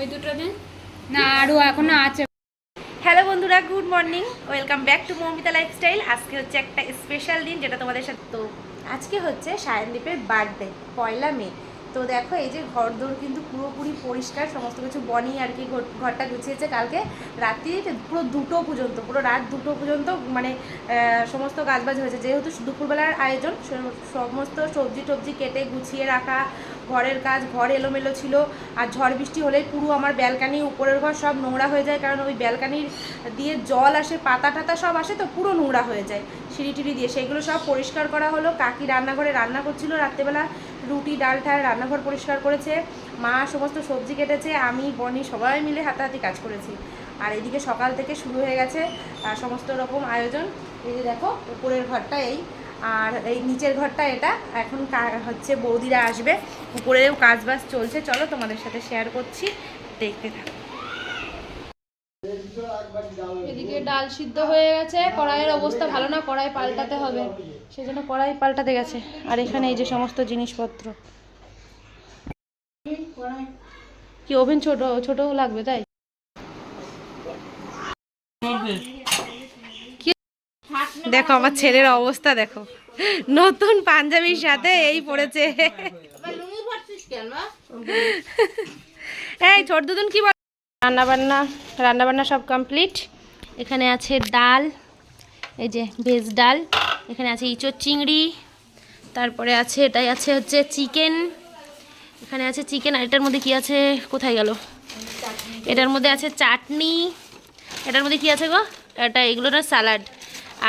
ওই দুটো দিন না আরও এখনো আছে। হ্যালো বন্ধুরা, good morning, welcome back to Moumita lifestyle. আজকে হচ্ছে একটা স্পেশাল দিন, যেটা তোমাদের সাথে তো আজকে হচ্ছে সায়নদীপের বার্থডে, 1 মে। তো দেখো এই যে ঘর দোর কিন্তু পুরোপুরি পরিষ্কার, সমস্ত কিছু বনি আর কি ঘরটা গুছিয়েছে কালকে রাত্রি পুরো 2টো পর্যন্ত, পুরো রাত 2টো পর্যন্ত মানে সমস্ত কাজবাজ হয়েছে। যেহেতু দুপুরবেলার আয়োজন, সমস্ত সবজি টবজি কেটে গুছিয়ে রাখা, ঘরের কাজ, ঘর এলোমেলো ছিল। আর ঝড় বৃষ্টি হলেই পুরো আমার ব্যালকানি উপরের ঘর সব নোংরা হয়ে যায়, কারণ ওই ব্যালকানির দিয়ে জল আসে, পাতা টাতা সব আসে, তো পুরো নোংরা হয়ে যায় সিঁড়ি টিড়ি দিয়ে। সেগুলো সব পরিষ্কার করা হলো। কাকি রান্নাঘরে রান্না করছিল রাত্রেবেলা, রুটি ডাল ঠাল, রান্নাঘর পরিষ্কার করেছে। মা সমস্ত সবজি কেটেছে, আমি বনি সবাই মিলে হাতাহাতি কাজ করেছি। আর এদিকে সকাল থেকে শুরু হয়ে গেছে সমস্ত রকম আয়োজন। এই যে দেখো উপরের ঘরটা এই, আর এই নিচের ঘরটা এটা। এখন হচ্ছে বৌদিরা আসবে, উপরেও কাজবাজ চলছে। চলো তোমাদের সাথে শেয়ার করছি, দেখতে থাকো। এদিকে ডাল সিদ্ধ হয়ে গেছে, কড়াইয়ের অবস্থা ভালো না, কড়াই পাল্টাতে হবে, সেজন্য কড়াই পাল্টাতে গেছে। আর এখানে এই যে সমস্ত জিনিসপত্র। কি ওভেন ছোট ছোট লাগবে তাই? দেখো আমার ছেলের অবস্থা দেখো, নতুন পাঞ্জাবির সাথে এই পড়েছে। এই ছোট দুদুন কি বল? রান্নাবান্না সব কমপ্লিট। এখানে আছে ডাল, এই যে ভেজ ডাল, এখানে আছে ইঁচড় চিংড়ি, তারপরে আছে এটাই আছে হচ্ছে চিকেন, এখানে আছে চিকেন। আর এটার মধ্যে কি আছে, কোথায় গেল? এটার মধ্যে আছে চাটনি, এটার মধ্যে কি আছে গো? এটা এগুলো না স্যালাড,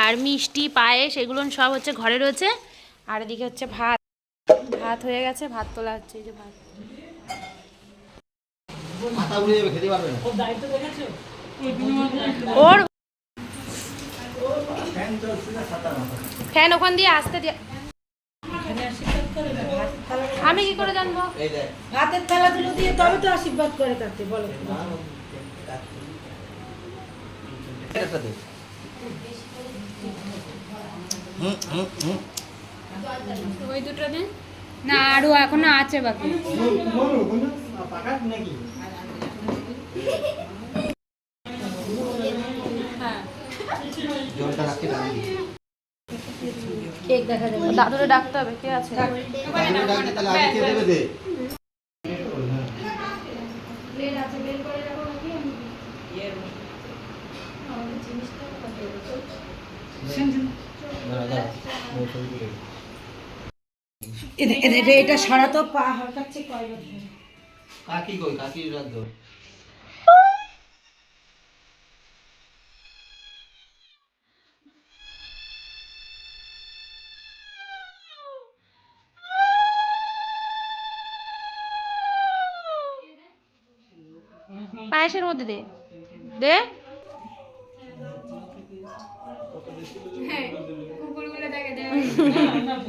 আর মিষ্টি পায়েস, এগুলো সব হচ্ছে ঘরে রয়েছে। আর এদিকে হচ্ছে ভাত, ভাত হয়ে গেছে, ভাত তোলা হচ্ছে। এই যে ভাত। ওর ফ্যান ওখান দিয়ে আসতে দিয়ে, আমি কি করে জানবো? ভাতের থালাগুলো দিয়ে তবে তো আশীর্বাদ করে কাটতে বলো। ওই দুটো দিন না আরও এখনো আছে বাকি। কেক দেখা যাবে, দাদুরে ডাকতে হবে। কে আছে? এটা সারা তো পা হাঁটাচ্ছে কয়বার। কাকি কই, কাকির রাত পায়েসের মধ্যে দে দে। কুকুরগুলো দেখে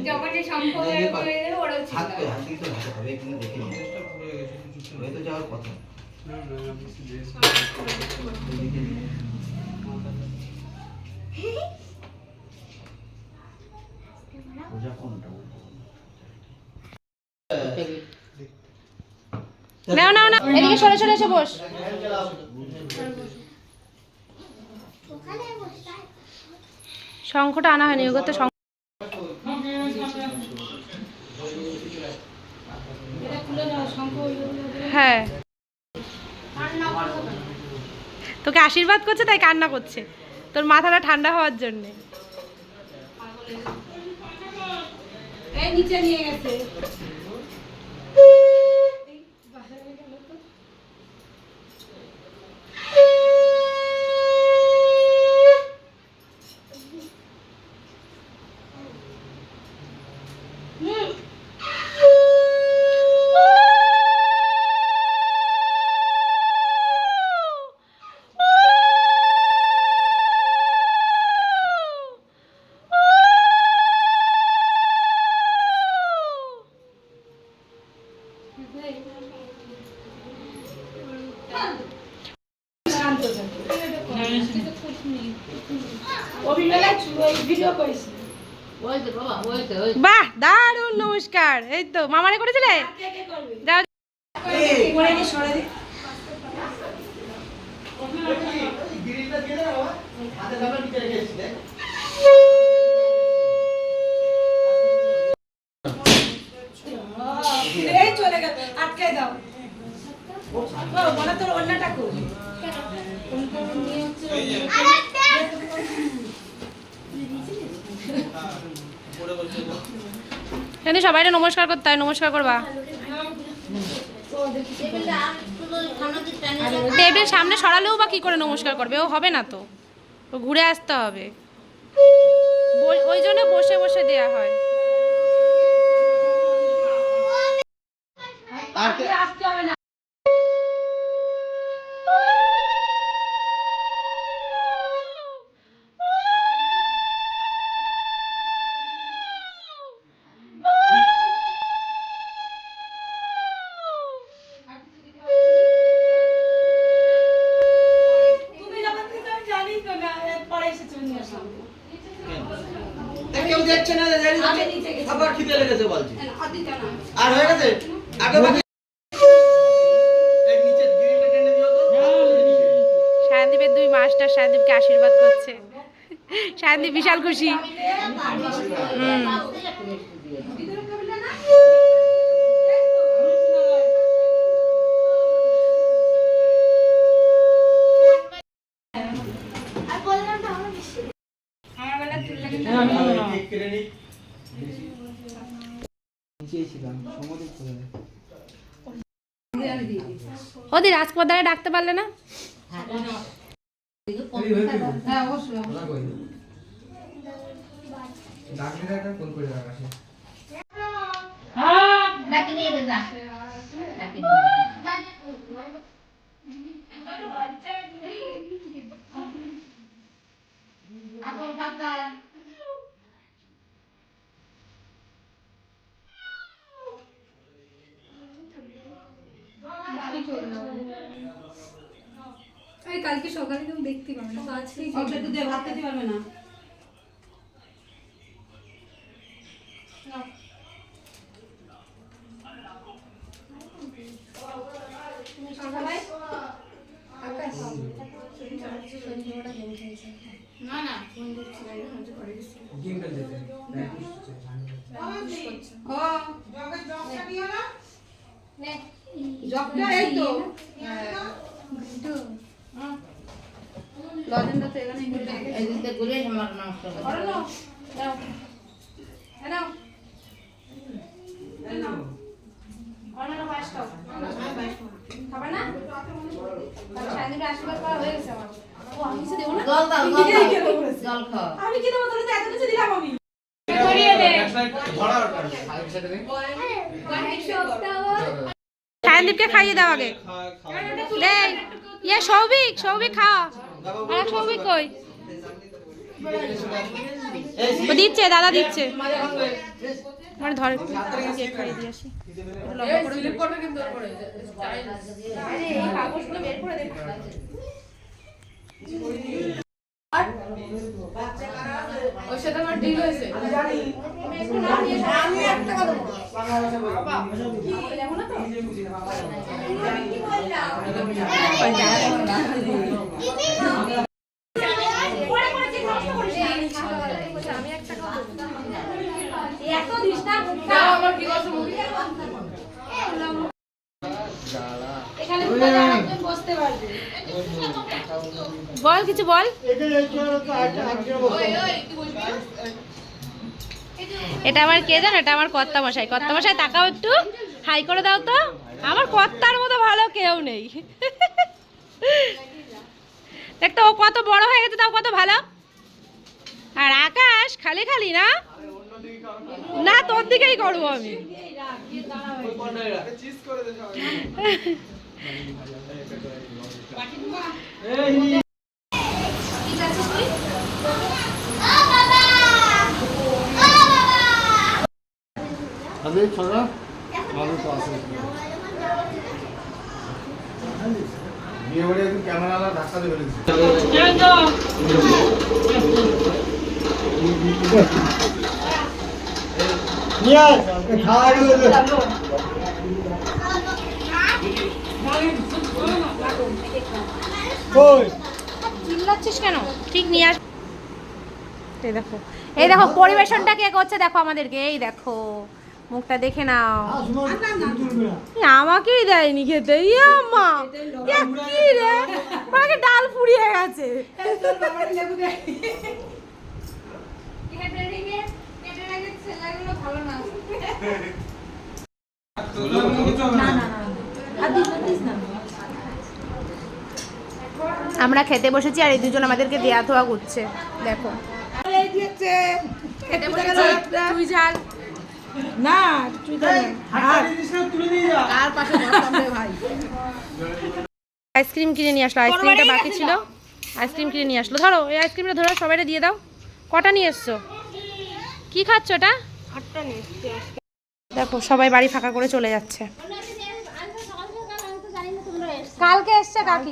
যখন যে শঙ্খ ওরা যাওয়ার কথা। নাও নাও না, এদিকে সরে সরে এসে বস। শঙ্খটা আনা হয়নি, ওগো তো হ্যাঁ, তোকে আশীর্বাদ করছে তাই কান্না করছে, তোর মাথাটা ঠান্ডা হওয়ার জন্যে। নিচে নিয়ে গেছে। বাহ, দারুণ, নমস্কার। এই তো মামারে করেছিলে? এই চলে গেল, আটকে দাও। ও বলে তোর অন্যটা কই? কিন্তু সবাই নমস্কার করতে হয়, নমস্কার করবা। টেবিল সামনে সরালেও বা কি করে নমস্কার করবে, ও হবে না তো, ও ঘুরে আসতে হবে, ওই জন্য বসে বসে দেয়া হয়। আসতে হবে না। তুমি যখন থেকে আমি জানি তো না, পরে এসে চলে আসো। কেউ দেখছে না, আমি নিচে গেছি। আবার খিদে লেগেছে বলছি। অদিতা না। আর হয়ে গেছে আগে বাকি এই নিচে গ্রিলটা টেনে দিও তো। সায়নদীপের 2 মাস্টার সায়নদীপকে আশীর্বাদ করছে। সায়নদীপ বিশাল খুশি। কেক কেটে নি। নিচেই ছিলাম, সমুদ্রে চলে যায়। ওদি রাজপদারে ডাকতে পারলে না? হ্যাঁ অবশ্যই। ওরা কই? ডাকলে একটা ফোন করে রাখ আসে। হ্যাঁ এই কালকে সকালে তুমি দেখতে পাবে না, তো আজকেই ওটা তো দিয়ে ভাত খেতে পারবে না। আকাশ গেম খেলতে। ও জগটা এই তো লজেন্ডা তো এখানে এই দিতে ঘুরে আমার নষ্ট করে নাও দাও নাও নাও অননা বাস খাও খাবে না তাহলে সায়নদীপের আশীর্বাদ করা হয়ে গেছে আমার ও আমি কিছু দেব না জল দাও জল খাও আমি কি দেব তাহলে এত কিছু দিলাম আমি করিয়ে দে সায়নদীপকে খাইয়ে দাও আগে। এই ইয়ে সৌভিক, সৌভিক খাও। আর সৌভিক কই? ও দিচ্ছে, দাদা দিচ্ছে। মানে ধরে একটু কেক খাইয়ে দিয়ে আসি। ওর সাথে আমার ডিল হয়েছে। আমি একটা কথা বলবো বাবা কি যাবো না তো আমি একটা কথা বলবো। এত দিস না আমার কি কথা বলবি? এখানে একজন বসতে পারবে বল কিছু বল। এটা আমার কে জানো? এটা আমার কর্তা মশাই। কর্তা মশাই তাকাও একটু, হাই করে দাও তো। আমার কর্তার মতো ভালো কেউ নেই। দেখতো ও কত বড় হয়ে গেছে, তাও কত ভালো। আর আকাশ খালি খালি না, না তোর দিকেই করবো আমি। अभी छोड़ा अभी तो आसे ये बड़े एकदम कैमरा वाला ढाका दे बोले निया खा চিল্লাচ্ছিস কেন? ঠিক নিয়ে আস। এই দেখো পরিবেশনটা কে করছে দেখো আমাদেরকে, এই দেখো মুখটা দেখে নাও। আমাকেই দেয়নি খেতে, ইয়া মা ইয়া কি রে, আমাকে ডাল ফুরিয়ে গেছে। আমরা খেতে বসেছি আর এই দুজন আমাদেরকে দেয়া থোয়া করছে, দেখো খেতে বসেছি। তুই ঝাল না তুই আইসক্রিম কিনে নিয়ে আসলো, আইসক্রিমটা বাকি ছিল, আইসক্রিম কিনে নিয়ে আসলো। ধরো এই আইসক্রিমটা ধরো, সবাইকে দিয়ে দাও। কটা নিয়ে এসছো? কি খাচ্ছ ওটা? দেখো সবাই বাড়ি ফাঁকা করে চলে যাচ্ছে। কালকে এসছে কাকি,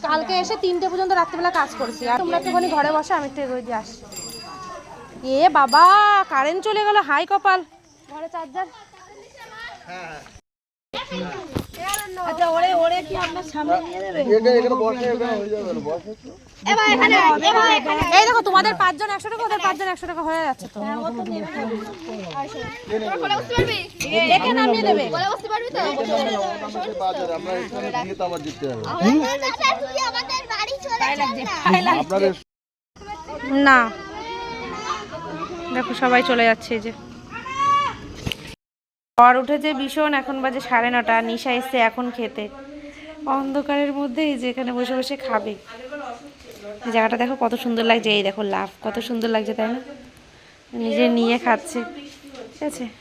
কালকে এসে 3টে পর্যন্ত রাত্রিবেলা কাজ করছি। আর তোমরা একটুখানি ঘরে বসে, আমি একটু এগিয়ে দিয়ে আসছি। এ বাবা কারেন্ট চলে গেল, হাই কপাল। ঘরে চার্জার এই দেখো তোমাদের 5 জন 100 টাকা, ওদের 5 জন 100 টাকা হয়ে যাচ্ছে তো। দেখে নামিয়ে দেবে। না দেখো সবাই চলে যাচ্ছে। এই যে ঝড় উঠেছে ভীষণ, এখন বাজে 9:30। নিশা এসছে এখন খেতে, অন্ধকারের মধ্যে এই যে এখানে বসে বসে খাবে। এই জায়গাটা দেখো কত সুন্দর লাগছে, এই দেখো লাভ কত সুন্দর লাগছে তাই না, নিজে নিয়ে খাচ্ছে, ঠিক আছে।